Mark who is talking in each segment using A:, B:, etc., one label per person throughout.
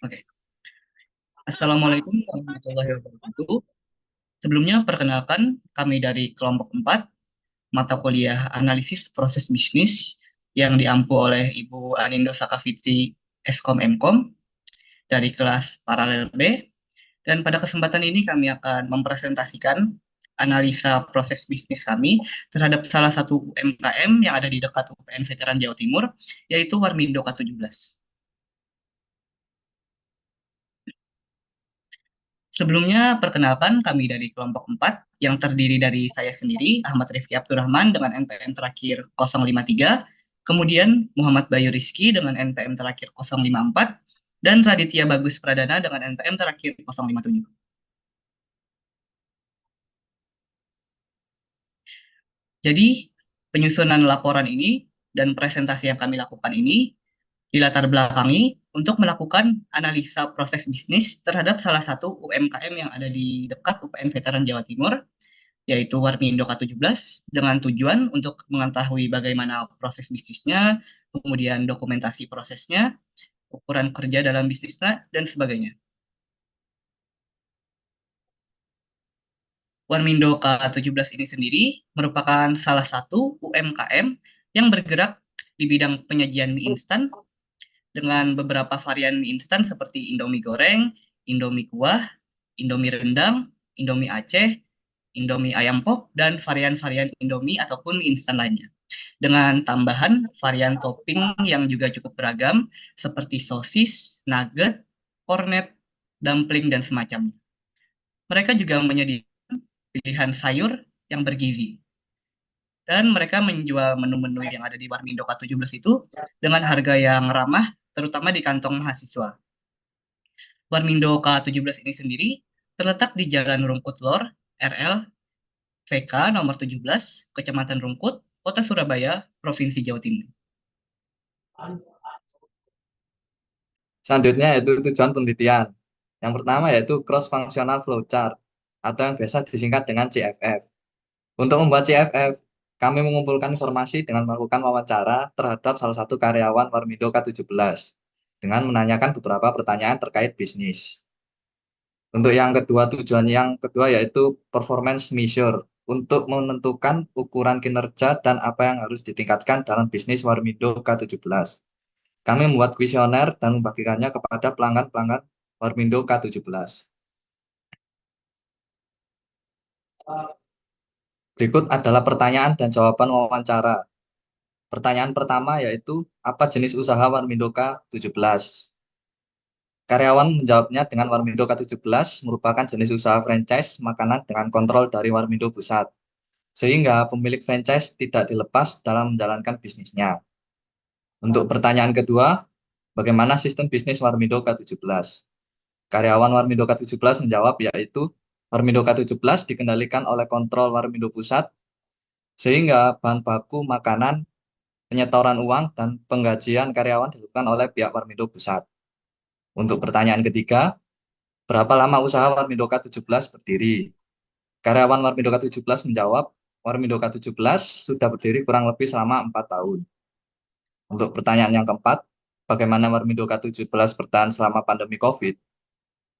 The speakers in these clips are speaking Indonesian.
A: Oke. Assalamualaikum warahmatullahi wabarakatuh. Sebelumnya, perkenalkan kami dari kelompok 4 mata kuliah analisis proses bisnis yang diampu oleh Ibu Anindo Sakafitri Eskom Mkom dari kelas paralel B. Dan pada kesempatan ini kami akan mempresentasikan analisa proses bisnis kami terhadap salah satu UMKM yang ada di dekat UPN Veteran Jawa Timur, yaitu Warmindo K17. Sebelumnya, perkenalkan kami dari kelompok 4 yang terdiri dari saya sendiri, Ahmad Rifki Abdurrahman dengan NPM terakhir 053, kemudian Muhammad Bayu Rizky dengan NPM terakhir 054, dan Raditya Bagus Pradana dengan NPM terakhir 057. Jadi, penyusunan laporan ini dan presentasi yang kami lakukan ini dilatar belakangi untuk melakukan analisa proses bisnis terhadap salah satu UMKM yang ada di dekat UPN Veteran Jawa Timur, yaitu Warmindo K17, dengan tujuan untuk mengetahui bagaimana proses bisnisnya, kemudian dokumentasi prosesnya, ukuran kerja dalam bisnisnya, dan sebagainya. Warmindo K17 ini sendiri merupakan salah satu UMKM yang bergerak di bidang penyajian mie instan dengan beberapa varian mie instan seperti Indomie goreng, Indomie kuah, Indomie rendang, Indomie Aceh, Indomie ayam pop, dan varian-varian Indomie ataupun mie instan lainnya. Dengan tambahan varian topping yang juga cukup beragam seperti sosis, nugget, cornet, dumpling, dan semacamnya. Mereka juga menyediakan pilihan sayur yang bergizi. Dan mereka menjual menu-menu yang ada di Warmindo K17 itu dengan harga yang ramah, terutama di kantong mahasiswa. Warmindo K17 ini sendiri terletak di Jalan Rungkut Lor, RL, VK nomor 17, Kecamatan Rungkut, Kota Surabaya, Provinsi Jawa Timur.
B: Selanjutnya yaitu tujuan penelitian. Yang pertama yaitu Cross Functional Flowchart atau yang biasa disingkat dengan CFF. Untuk membuat CFF, kami mengumpulkan informasi dengan melakukan wawancara terhadap salah satu karyawan Warmindo K17 dengan menanyakan beberapa pertanyaan terkait bisnis. Untuk yang kedua, tujuan yang kedua yaitu performance measure untuk menentukan ukuran kinerja dan apa yang harus ditingkatkan dalam bisnis Warmindo K17. Kami membuat kuesioner dan membagikannya kepada pelanggan-pelanggan Warmindo K17. Berikut adalah pertanyaan dan jawaban wawancara. Pertanyaan pertama yaitu, apa jenis usaha Warmindo K17? Karyawan menjawabnya dengan Warmindo K17 merupakan jenis usaha franchise makanan dengan kontrol dari Warmindo Pusat, sehingga pemilik franchise tidak dilepas dalam menjalankan bisnisnya. Untuk pertanyaan kedua, bagaimana sistem bisnis Warmindo K17? Karyawan Warmindo K17 menjawab yaitu Warmindo K17 dikendalikan oleh kontrol Warmindo Pusat sehingga bahan baku makanan, penyetoran uang, dan penggajian karyawan dilakukan oleh pihak Warmindo Pusat. Untuk pertanyaan ketiga, berapa lama usaha Warmindo K17 berdiri? Karyawan Warmindo K17 menjawab, Warmindo K17 sudah berdiri kurang lebih selama 4 tahun. Untuk pertanyaan yang keempat, bagaimana Warmindo K17 bertahan selama pandemi COVID?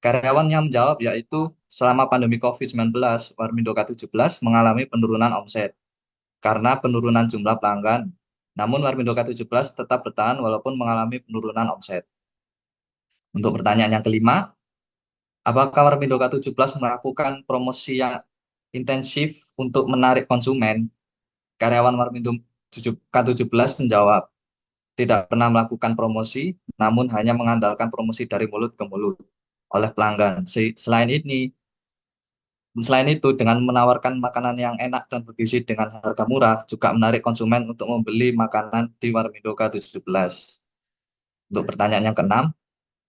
B: Karyawan yang menjawab yaitu selama pandemi COVID-19, Warmindo K17 mengalami penurunan omset karena penurunan jumlah pelanggan. Namun Warmindo K17 tetap bertahan walaupun mengalami penurunan omset. Untuk pertanyaan yang kelima, apakah Warmindo K17 melakukan promosi yang intensif untuk menarik konsumen? Karyawan Warmindo K17 menjawab, tidak pernah melakukan promosi, namun hanya mengandalkan promosi dari mulut ke mulut oleh pelanggan. Selain itu, dengan menawarkan makanan yang enak dan bergizi dengan harga murah, juga menarik konsumen untuk membeli makanan di Warmindo K17. Untuk pertanyaan yang keenam,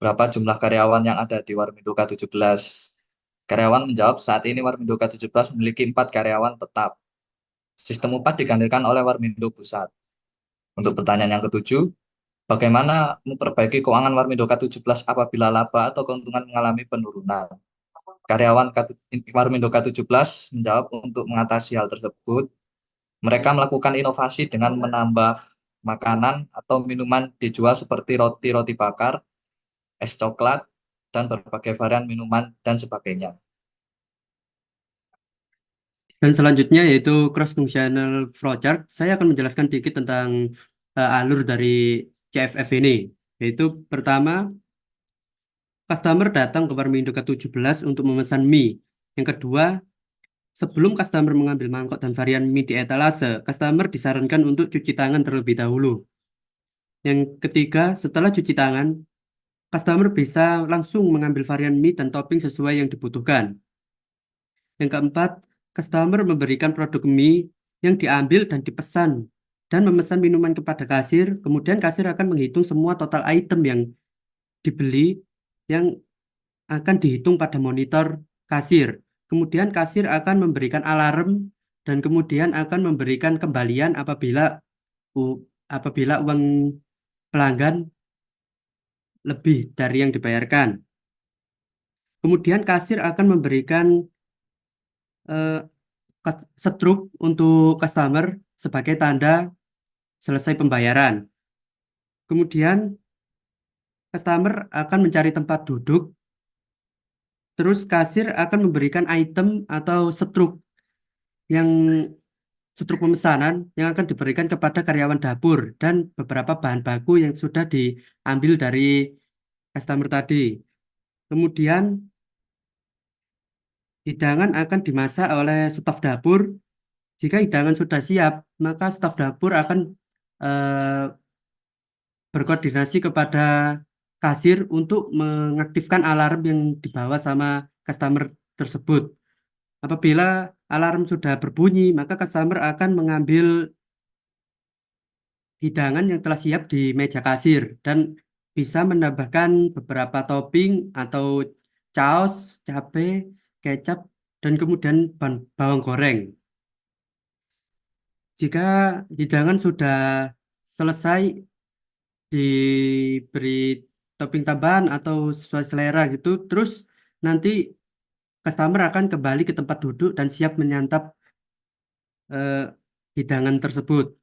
B: berapa jumlah karyawan yang ada di Warmindo K17? Karyawan menjawab, saat ini Warmindo K17 memiliki 4 karyawan tetap. Sistem upah digantikan oleh Warmindo Pusat. Untuk pertanyaan yang ketujuh, bagaimana memperbaiki keuangan Warmindo K17 apabila laba atau keuntungan mengalami penurunan? Karyawan Warmindo K17 menjawab untuk mengatasi hal tersebut, mereka melakukan inovasi dengan menambah makanan atau minuman dijual seperti roti-roti bakar es coklat, dan berbagai varian minuman dan sebagainya.
C: Dan selanjutnya yaitu cross-functional flowchart. Saya akan menjelaskan dikit tentang alur dari CFF ini. Yaitu pertama, customer datang ke Warmindo ke-17 untuk memesan mie. Yang kedua, sebelum customer mengambil mangkok dan varian mie di etalase, customer disarankan untuk cuci tangan terlebih dahulu. Yang ketiga, setelah cuci tangan, customer bisa langsung mengambil varian mie dan topping sesuai yang dibutuhkan. Yang keempat, customer memberikan produk mie yang diambil dan dipesan dan memesan minuman kepada kasir. Kemudian kasir akan menghitung semua total item yang dibeli yang akan dihitung pada monitor kasir. Kemudian kasir akan memberikan alarm dan kemudian akan memberikan kembalian apabila uang pelanggan lebih dari yang dibayarkan. Kemudian kasir akan memberikan eh, setruk untuk customer sebagai tanda selesai pembayaran. Kemudian customer akan mencari tempat duduk, terus kasir akan memberikan item atau yang setruk pemesanan yang akan diberikan kepada karyawan dapur dan beberapa bahan baku yang sudah diambil dari customer tadi. Kemudian hidangan akan dimasak oleh staf dapur. Jika hidangan sudah siap, maka staf dapur akan eh, berkoordinasi kepada kasir untuk mengaktifkan alarm yang dibawa sama customer tersebut. Apabila alarm sudah berbunyi, maka customer akan mengambil hidangan yang telah siap di meja kasir dan bisa menambahkan beberapa topping atau saus, cabai, kecap, dan kemudian bawang goreng. Jika hidangan sudah selesai, diberi topping tambahan atau sesuai selera gitu. Terus nanti customer akan kembali ke tempat duduk dan siap menyantap eh, hidangan tersebut.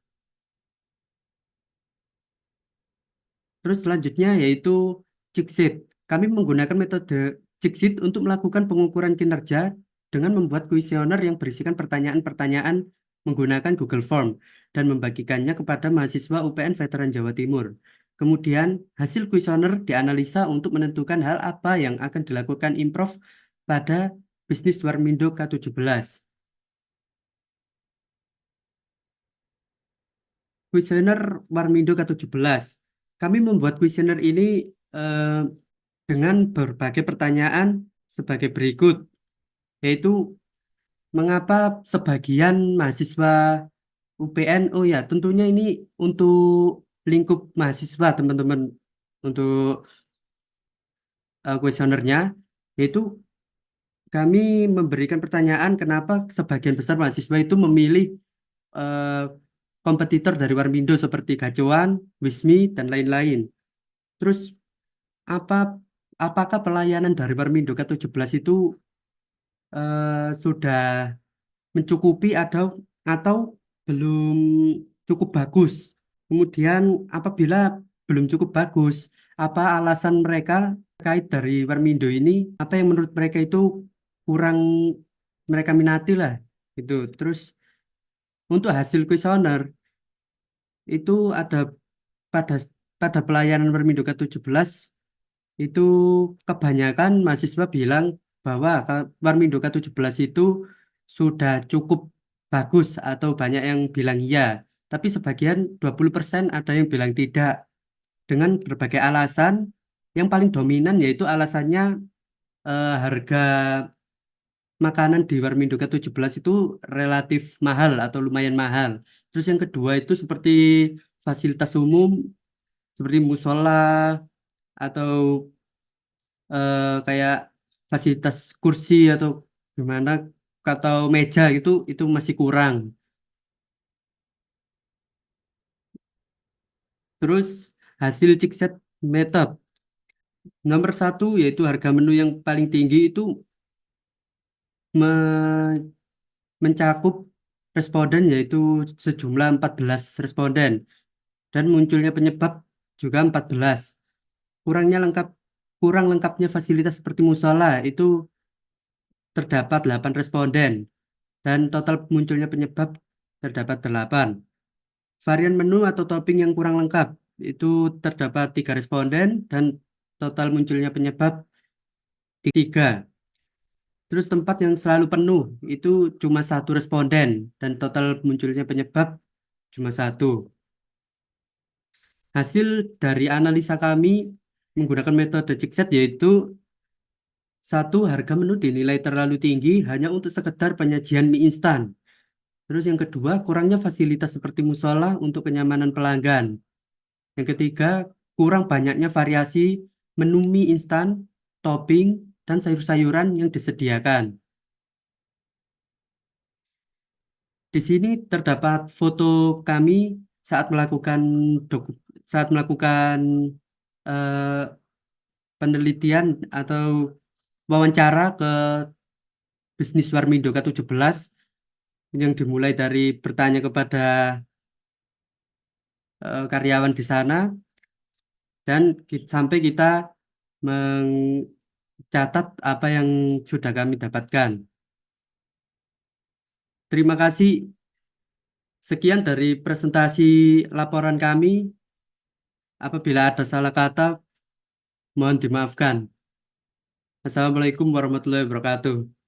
C: Terus selanjutnya yaitu check sheet. Kami menggunakan metode check sheet untuk melakukan pengukuran kinerja dengan membuat kuesioner yang berisikan pertanyaan-pertanyaan menggunakan Google Form dan membagikannya kepada mahasiswa UPN Veteran Jawa Timur. Kemudian hasil kuesioner dianalisa untuk menentukan hal apa yang akan dilakukan improv pada bisnis Warmindo K17. Kuesioner Warmindo K17. Kami membuat kuesioner ini eh, dengan berbagai pertanyaan sebagai berikut, yaitu mengapa sebagian mahasiswa UPN, oh ya tentunya ini untuk lingkup mahasiswa teman-teman, untuk kuesionernya, yaitu kami memberikan pertanyaan kenapa sebagian besar mahasiswa itu memilih eh, kompetitor dari Warmindo seperti Gacuan, Wismi, dan lain-lain. Terus apa apakah pelayanan dari Warmindo ke-17 itu sudah mencukupi atau belum cukup bagus. Kemudian apabila belum cukup bagus, apa alasan mereka terkait dari Warmindo ini? Apa yang menurut mereka itu kurang mereka minati lah gitu. Terus untuk hasil kuesioner itu ada pada pada pelayanan Warmindo ke-17 itu kebanyakan mahasiswa bilang bahwa Warmindo K17 itu sudah cukup bagus atau banyak yang bilang iya. Tapi sebagian 20% ada yang bilang tidak dengan berbagai alasan. Yang paling dominan yaitu alasannya harga makanan di Warmindo K17 itu relatif mahal atau lumayan mahal. Terus yang kedua itu seperti fasilitas umum seperti musola atau kayak fasilitas kursi atau gimana atau meja itu masih kurang. Terus hasil Cikset method nomor satu yaitu harga menu yang paling tinggi itu me- mencakup responden yaitu sejumlah 14 responden dan munculnya penyebab juga 14. Kurangnya lengkap kurang lengkapnya fasilitas seperti musola itu terdapat 8 responden dan total munculnya penyebab terdapat 8. Varian menu atau topping yang kurang lengkap itu terdapat 3 responden dan total munculnya penyebab 3. Terus tempat yang selalu penuh itu cuma 1 responden dan total munculnya penyebab cuma 1. Hasil dari analisa kami menggunakan metode Cikset yaitu 1. Harga menu dinilai terlalu tinggi hanya untuk sekedar penyajian mie instan. Terus yang kedua, kurangnya fasilitas seperti musola untuk kenyamanan pelanggan. Yang ketiga, kurang banyaknya variasi menu mie instan, topping, dan sayur-sayuran yang disediakan. Di sini terdapat foto kami saat melakukan saat melakukan eh, penelitian atau wawancara ke bisnis Warmindo K17 yang dimulai dari bertanya kepada karyawan di sana dan sampai kita mencatat apa yang sudah kami dapatkan. Terima kasih. Sekian dari presentasi laporan kami. Apabila ada salah kata, mohon dimaafkan. Assalamualaikum warahmatullahi wabarakatuh.